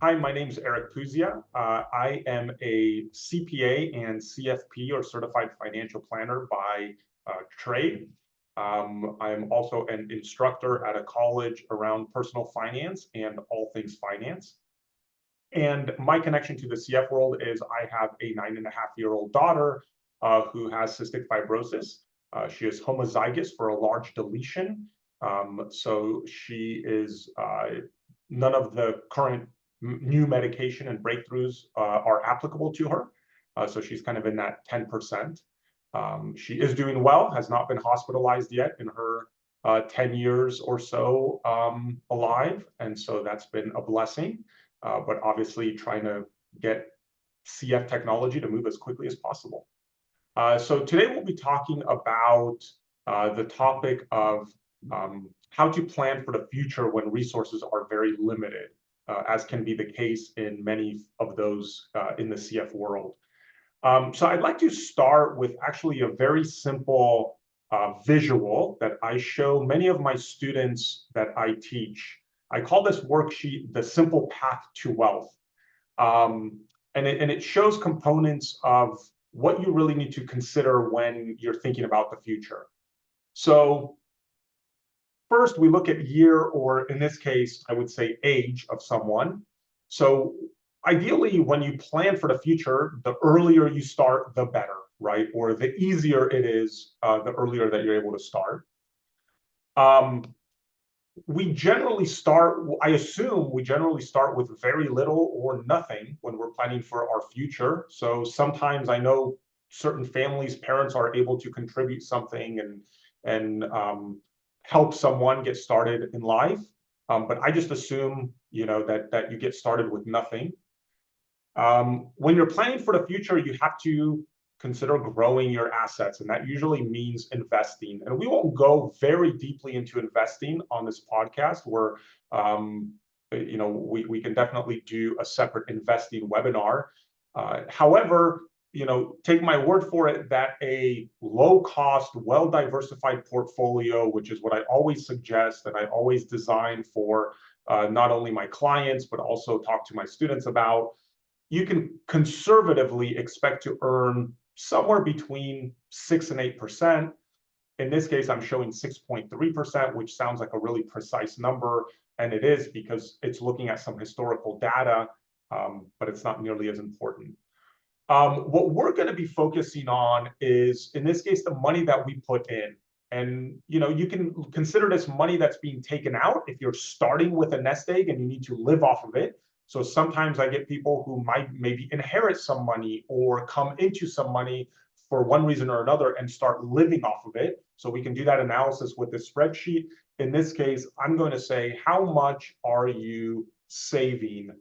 Hi, my name is Arek Puzia. I am a CPA and CFP or Certified Financial Planner by trade. I'm also an instructor at a college around personal finance and all things finance. And my connection to the CF world is I have a 9.5-year-old daughter who has cystic fibrosis. She is homozygous for a large deletion. So she is none of the current new medication and breakthroughs are applicable to her. So she's kind of in that 10%. She is doing well, has not been hospitalized yet in her 10 years or so alive. And so that's been a blessing, but obviously trying to get CF technology to move as quickly as possible. So today we'll be talking about the topic of how to plan for the future when resources are very limited, as can be the case in many of those in the CF world. So I'd like to start with actually a very simple visual that I show many of my students that I teach. I call this worksheet the simple path to wealth. And it shows components of what you really need to consider when you're thinking about the future. So first, we look at year, or in this case, I would say age of someone. So ideally, when you plan for the future, the earlier you start, the better, right? Or the easier it is, the earlier that you're able to start. We generally start, I assume we generally start with very little or nothing when we're planning for our future. So sometimes I know certain families, parents are able to contribute something and help someone get started in life. But I just assume, that you get started with nothing. When you're planning for the future, you have to consider growing your assets, and that usually means investing. And we won't go very deeply into investing on this podcast, where we can definitely do a separate investing webinar. However, take my word for it that a low-cost, well-diversified portfolio, which is what I always suggest and I always design for not only my clients, but also talk to my students about, you can conservatively expect to earn somewhere between 6 and 8%. In this case, I'm showing 6.3%, which sounds like a really precise number. And it is, because it's looking at some historical data, but it's not nearly as important. What we're going to be focusing on is, in this case, the money that we put in. And you can consider this money that's being taken out if you're starting with a nest egg and you need to live off of it. So sometimes I get people who might maybe inherit some money or come into some money for one reason or another and start living off of it. So we can do that analysis with this spreadsheet. In this case, I'm going to say, how much are you saving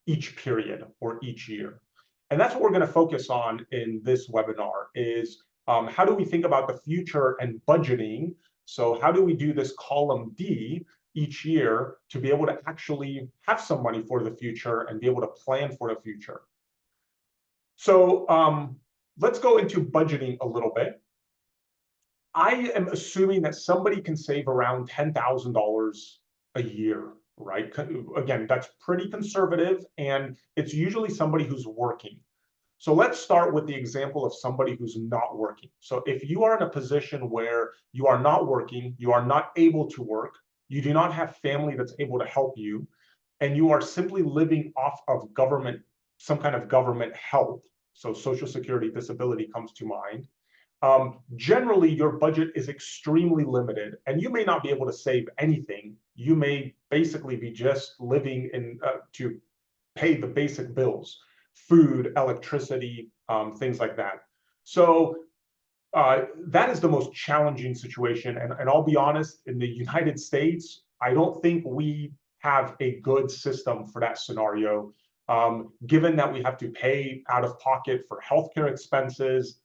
each period or each year? And that's what we're going to focus on in this webinar is how do we think about the future and budgeting? So how do we do this column D each year to be able to actually have some money for the future and be able to plan for the future? So let's go into budgeting a little bit. I am assuming that somebody can save around $10,000 a year, right? Again, that's pretty conservative, and it's usually somebody who's working. So let's start with the example of somebody who's not working. So if you are in a position where you are not working, you are not able to work, you do not have family that's able to help you, and you are simply living off of government, some kind of government help, so Social Security, disability comes to mind, generally your budget is extremely limited, and you may not be able to save anything. You may basically be just living in to pay the basic bills, food, electricity, things like that. So that is the most challenging situation. And I'll be honest, in the United States, I don't think we have a good system for that scenario, given that we have to pay out of pocket for healthcare expenses.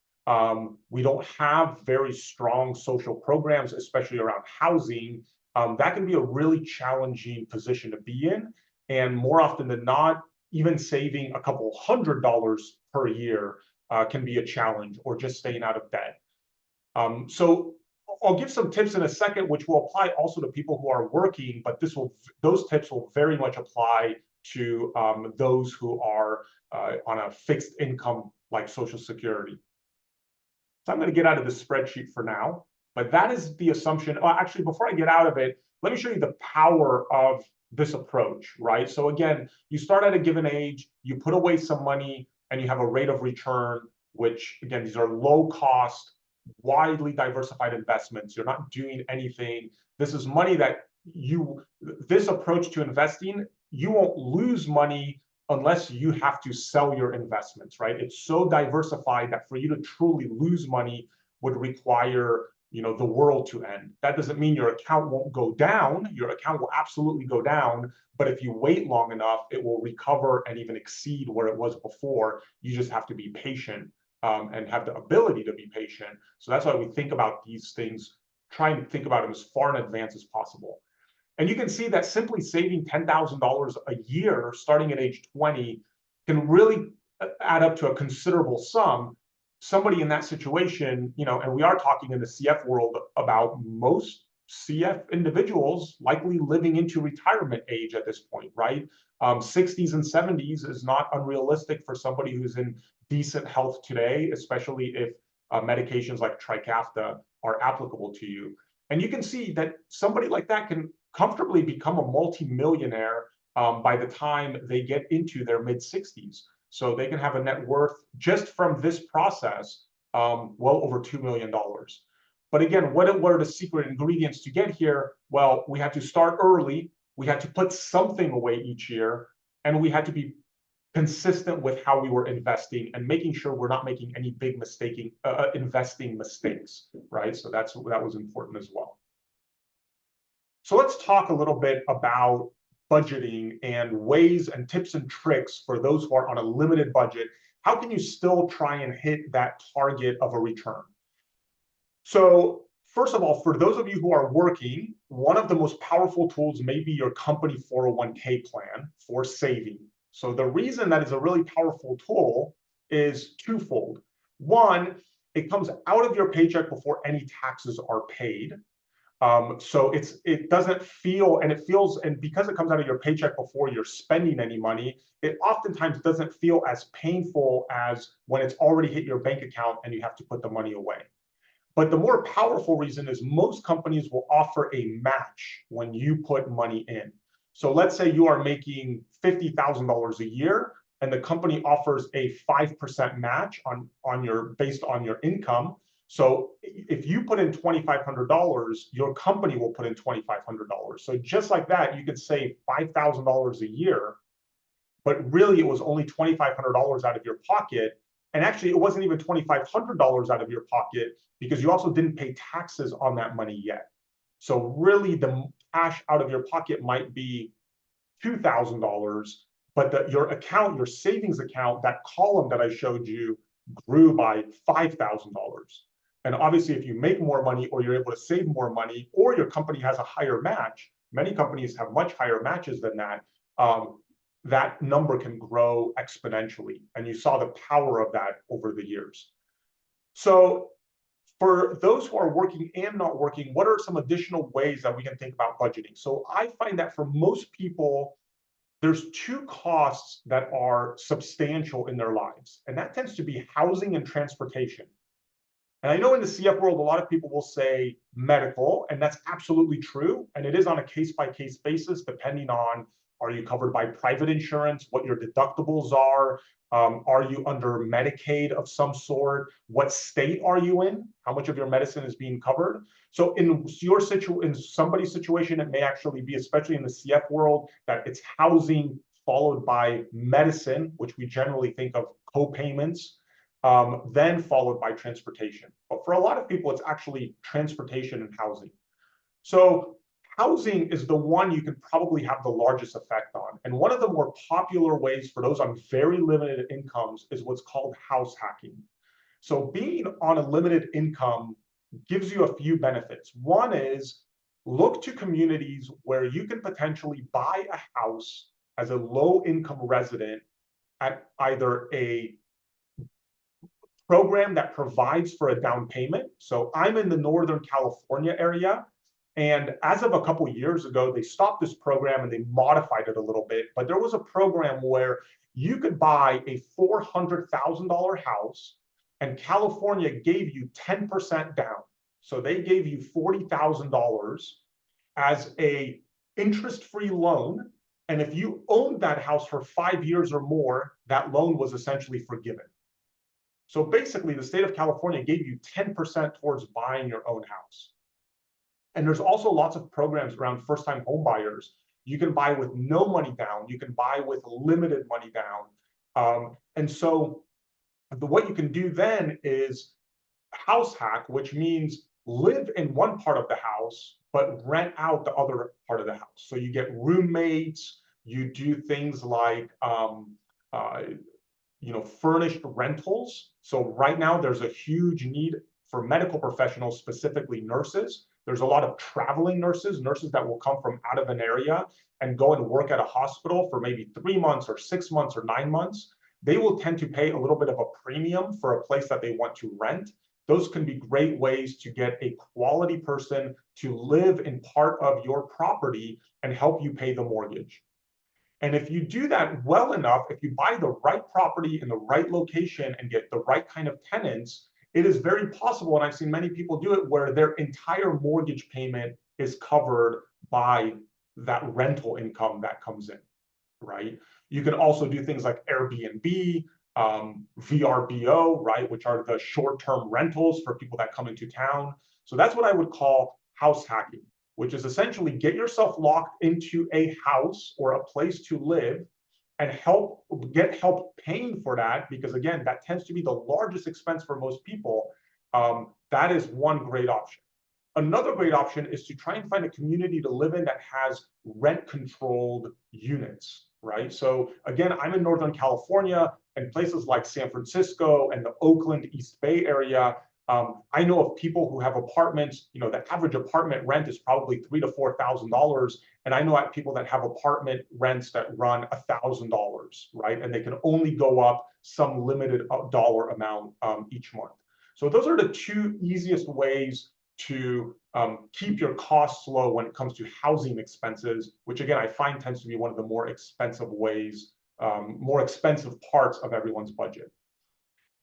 We don't have very strong social programs, especially around housing. That can be a really challenging position to be in. And more often than not, even saving a couple $100s per year can be a challenge, or just staying out of debt. So I'll give some tips in a second, which will apply also to people who are working, but those tips will very much apply to those who are on a fixed income like Social Security. So I'm going to get out of this spreadsheet for now, but that is the assumption. Oh, actually, before I get out of it, let me show you the power of this approach, right? So again, you start at a given age, you put away some money, and you have a rate of return, which again, these are low cost, widely diversified investments. You're not doing anything. This is money that this approach to investing, you won't lose money unless you have to sell your investments, right? It's so diversified that for you to truly lose money would require, the world to end. That doesn't mean your account won't go down. Your account will absolutely go down, but if you wait long enough, it will recover and even exceed where it was before. You just have to be patient and have the ability to be patient. So that's why we think about these things, trying to think about them as far in advance as possible. And you can see that simply saving $10,000 a year starting at age 20 can really add up to a considerable sum. Somebody in that situation, and we are talking in the CF world about most CF individuals likely living into retirement age at this point, right? 60s and 70s is not unrealistic for somebody who's in decent health today, especially if medications like Trikafta are applicable to you. And you can see that somebody like that can comfortably become a multi-millionaire by the time they get into their mid-60s. So they can have a net worth just from this process well over $2 million. But again, what were the secret ingredients to get here? Well, we had to start early. We had to put something away each year, and we had to be consistent with how we were investing and making sure we're not making any big investing mistakes, right? So that was important as well. So let's talk a little bit about budgeting and ways and tips and tricks for those who are on a limited budget. How can you still try and hit that target of a return? So first of all, for those of you who are working, one of the most powerful tools may be your company 401k plan for saving. So the reason that is a really powerful tool is twofold. One, it comes out of your paycheck before any taxes are paid. So it doesn't feel, and because it comes out of your paycheck before you're spending any money, it oftentimes doesn't feel as painful as when it's already hit your bank account and you have to put the money away. But the more powerful reason is most companies will offer a match when you put money in. So let's say you are making $50,000 a year and the company offers a 5% match based on your income. So if you put in $2,500, your company will put in $2,500. So just like that, you could save $5,000 a year, but really it was only $2,500 out of your pocket. And actually, it wasn't even $2,500 out of your pocket because you also didn't pay taxes on that money yet. So really, the cash out of your pocket might be $2,000, but your savings account, that column that I showed you, grew by $5,000. And obviously, if you make more money or you're able to save more money or your company has a higher match, many companies have much higher matches than that, that number can grow exponentially. And you saw the power of that over the years. So for those who are working and not working, what are some additional ways that we can think about budgeting? So I find that for most people, there's two costs that are substantial in their lives, and that tends to be housing and transportation. And I know in the CF world, a lot of people will say medical, and that's absolutely true. And it is on a case-by-case basis, depending on, are you covered by private insurance, what your deductibles are you under Medicaid of some sort, what state are you in, how much of your medicine is being covered. So in somebody's situation, it may actually be, especially in the CF world, that it's housing followed by medicine, which we generally think of co-payments, then followed by transportation. But for a lot of people, it's actually transportation and housing. So housing is the one you can probably have the largest effect on. And one of the more popular ways for those on very limited incomes is what's called house hacking. So being on a limited income gives you a few benefits. One is look to communities where you can potentially buy a house as a low-income resident at either a program that provides for a down payment. So I'm in the Northern California area, And as of a couple of years ago, they stopped this program and they modified it a little bit. But there was a program where you could buy a $400,000 house and California gave you 10% down. So they gave you $40,000 as a interest-free loan. And if you owned that house for 5 years or more, that loan was essentially forgiven. So basically, the state of California gave you 10% towards buying your own house. And there's also lots of programs around first-time home buyers. You can buy with no money down. You can buy with limited money down. And so what you can do then is house hack, which means live in one part of the house, but rent out the other part of the house. So you get roommates, you do things like furnished rentals. So right now there's a huge need for medical professionals, specifically nurses. There's a lot of traveling nurses that will come from out of an area and go and work at a hospital for maybe 3 months or 6 months or 9 months. They will tend to pay a little bit of a premium for a place that they want to rent. Those can be great ways to get a quality person to live in part of your property and help you pay the mortgage. And if you do that well enough, if you buy the right property in the right location and get the right kind of tenants, it is very possible, and I've seen many people do it, where their entire mortgage payment is covered by that rental income that comes in, right? You can also do things like Airbnb, VRBO, right, which are the short-term rentals for people that come into town. So that's what I would call house hacking, which is essentially get yourself locked into a house or a place to live and get help paying for that, because again, that tends to be the largest expense for most people. That is one great option. Another great option is to try and find a community to live in that has rent-controlled units, right? So again, I'm in Northern California, and places like San Francisco and the Oakland East Bay area, I know of people who have apartments. The average apartment rent is probably $3,000 to $4,000, and I know of people that have apartment rents that run $1,000, right? And they can only go up some limited dollar amount each month. So those are the two easiest ways to keep your costs low when it comes to housing expenses, which again I find tends to be one of the more expensive ways, more expensive parts of everyone's budget.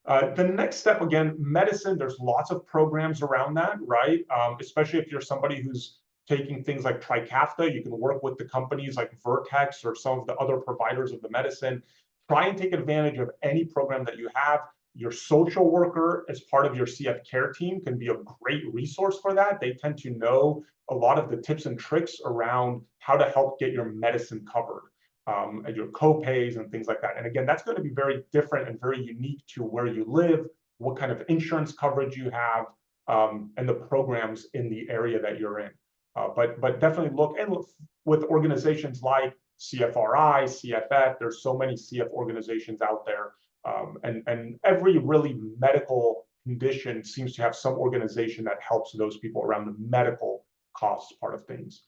The next step, again, medicine, there's lots of programs around that, right? Especially if you're somebody who's taking things like Trikafta, you can work with the companies like Vertex or some of the other providers of the medicine. Try and take advantage of any program that you have. Your social worker, as part of your CF care team, can be a great resource for that. They tend to know a lot of the tips and tricks around how to help get your medicine covered. And your co-pays and things like that. And again, that's going to be very different and very unique to where you live, what kind of insurance coverage you have, and the programs in the area that you're in. But definitely look with organizations like CFRI, CFF. There's so many CF organizations out there, and every really medical condition seems to have some organization that helps those people around the medical costs part of things.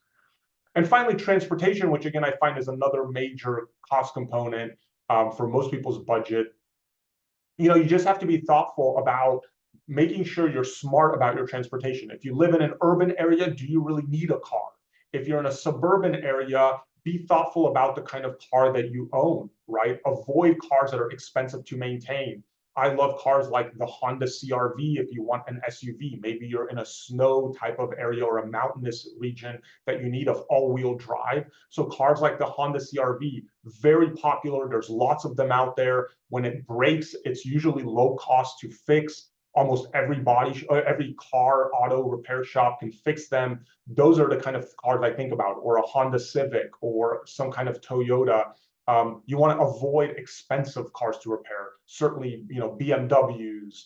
And finally, transportation, which again, I find is another major cost component for most people's budget. You just have to be thoughtful about making sure you're smart about your transportation. If you live in an urban area, do you really need a car? If you're in a suburban area, be thoughtful about the kind of car that you own, right? Avoid cars that are expensive to maintain. I love cars like the Honda CRV if you want an SUV. Maybe you're in a snow type of area or a mountainous region that you need of all-wheel drive. So cars like the Honda CRV, very popular. There's lots of them out there. When it breaks, it's usually low cost to fix. Almost every car auto repair shop can fix them. Those are the kind of cars I think about, or a Honda Civic or some kind of Toyota. You want to avoid expensive cars to repair. Certainly, BMWs,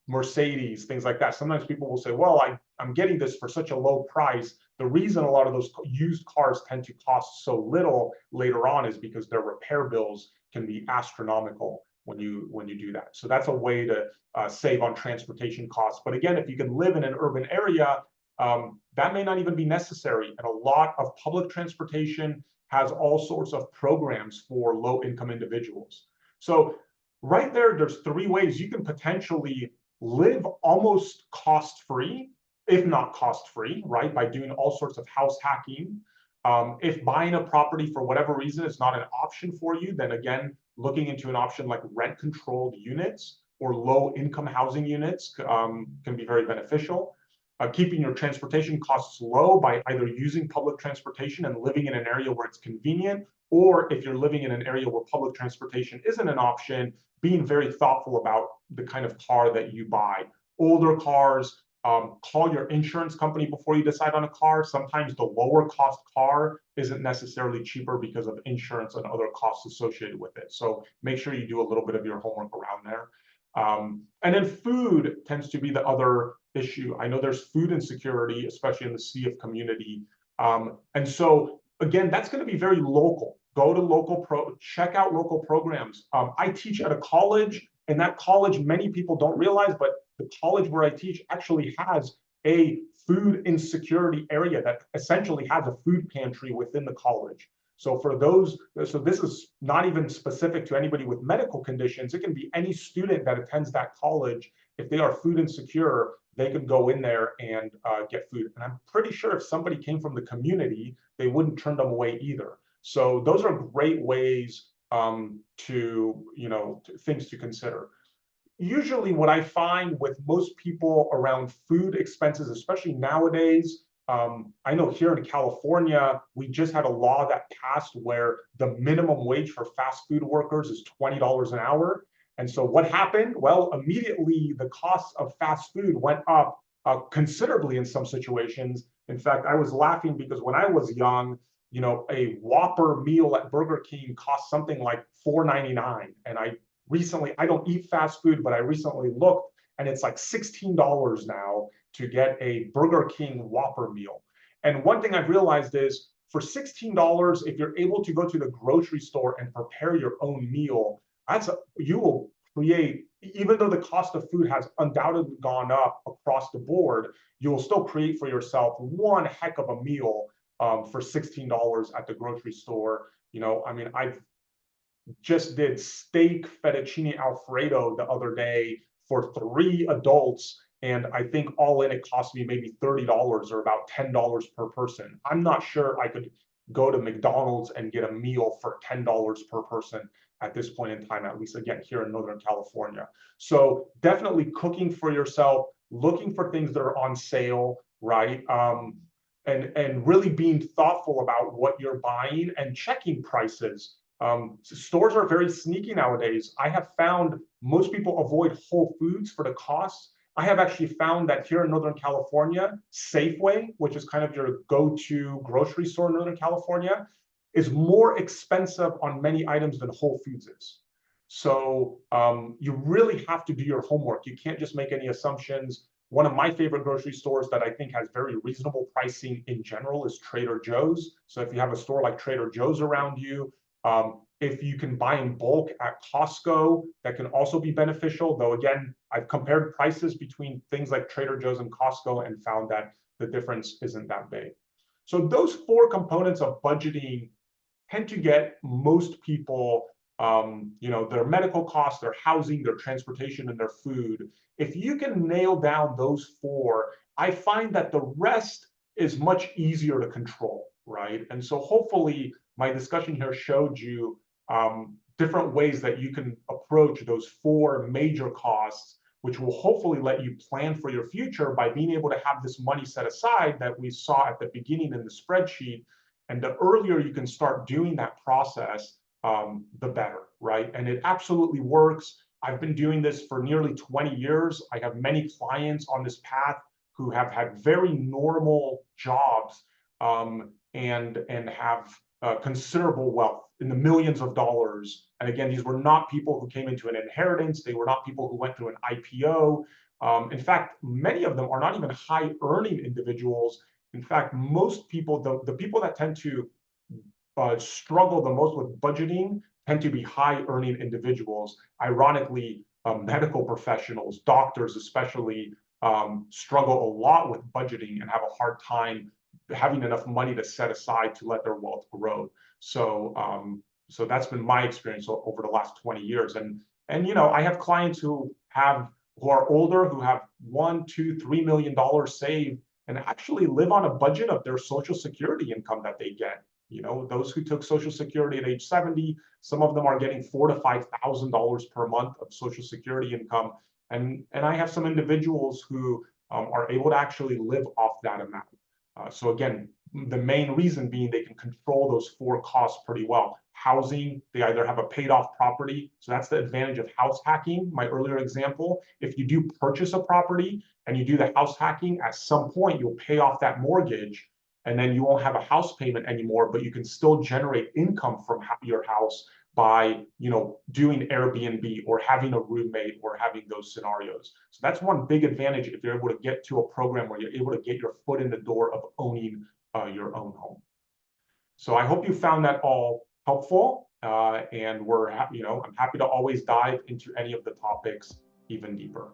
Mercedes, things like that. Sometimes people will say, well, I'm getting this for such a low price. The reason a lot of those used cars tend to cost so little later on is because their repair bills can be astronomical when you do that. So that's a way to save on transportation costs. But again, if you can live in an urban area, that may not even be necessary. And a lot of public transportation has all sorts of programs for low-income individuals. So right there's 3 ways you can potentially live almost cost-free if not cost-free, right, by doing all sorts of house hacking. If buying a property for whatever reason is not an option for you, then again, looking into an option like rent-controlled units or low-income housing units can be very beneficial. Keeping your transportation costs low by either using public transportation and living in an area where it's convenient, or if you're living in an area where public transportation isn't an option, being very thoughtful about the kind of car that you buy. Older cars, call your insurance company before you decide on a car. Sometimes the lower cost car isn't necessarily cheaper because of insurance and other costs associated with it. So make sure you do a little bit of your homework around there. And then food tends to be the other issue. I know there's food insecurity, especially in the CF community. And so again, that's going to be very local. Go to check out local programs. I teach at a college, and that college, many people don't realize, but the college where I teach actually has a food insecurity area that essentially has a food pantry within the college. So for those, so this is not even specific to anybody with medical conditions. It can be any student that attends that college. If they are food insecure, they could go in there and get food. And I'm pretty sure if somebody came from the community, they wouldn't turn them away either. So those are great ways things to consider. Usually what I find with most people around food expenses, especially nowadays, I know here in California, we just had a law that passed where the minimum wage for fast food workers is $20 an hour. And so what happened? Well, immediately the cost of fast food went up considerably in some situations. In fact, I was laughing because when I was young, a Whopper meal at Burger King cost something like $4.99. And I don't eat fast food, but I recently looked and it's like $16 now to get a Burger King Whopper meal. And one thing I've realized is for $16, if you're able to go to the grocery store and prepare your own meal, you will create, even though the cost of food has undoubtedly gone up across the board, you will still create for yourself one heck of a meal for $16 at the grocery store. I've just did steak fettuccine Alfredo the other day for 3 adults. And I think all in, it cost me maybe $30 or about $10 per person. I'm not sure I could go to McDonald's and get a meal for $10 per person at this point in time, at least again, here in Northern California. So definitely cooking for yourself, looking for things that are on sale, right? And really being thoughtful about what you're buying and checking prices. Stores are very sneaky nowadays. I have found most people avoid Whole Foods for the costs. I have actually found that here in Northern California, Safeway, which is kind of your go-to grocery store in Northern California, is more expensive on many items than Whole Foods is. So you really have to do your homework. You can't just make any assumptions. One of my favorite grocery stores that I think has very reasonable pricing in general is Trader Joe's. So if you have a store like Trader Joe's around you, if you can buy in bulk at Costco, that can also be beneficial. Though again, I've compared prices between things like Trader Joe's and Costco and found that the difference isn't that big. So those 4 components of budgeting tend to get most people, their medical costs, their housing, their transportation, and their food. If you can nail down those 4, I find that the rest is much easier to control, right? And so hopefully my discussion here showed you different ways that you can approach those 4 major costs, which will hopefully let you plan for your future by being able to have this money set aside that we saw at the beginning in the spreadsheet. And the earlier you can start doing that process, the better, right? And it absolutely works. I've been doing this for nearly 20 years. I have many clients on this path who have had very normal jobs and have considerable wealth in the millions of dollars. And again, these were not people who came into an inheritance. They were not people who went through an IPO. In fact, many of them are not even high earning individuals. In fact, most people, the people that tend to struggle the most with budgeting tend to be high earning individuals. Ironically, medical professionals, doctors especially, struggle a lot with budgeting and have a hard time having enough money to set aside to let their wealth grow. So that's been my experience over the last 20 years. And I have clients who have who are older, who have $1, $2, $3 million saved, and actually live on a budget of their Social Security income that they get. You know, those who took Social Security at age 70, some of them are getting $4,000 to $5,000 per month of Social Security income. And I have some individuals who are able to actually live off that amount. So again, the main reason being they can control those four costs pretty well. Housing, they either have a paid off property. So that's the advantage of house hacking, my earlier example. If you do purchase a property and you do the house hacking, at some point you'll pay off that mortgage, and then you won't have a house payment anymore, but you can still generate income from your house by, you know, doing Airbnb or having a roommate or having those scenarios. So that's one big advantage if you're able to get to a program where you're able to get your foot in the door of owning your own home. So I hope you found that all helpful, and I'm happy to always dive into any of the topics even deeper.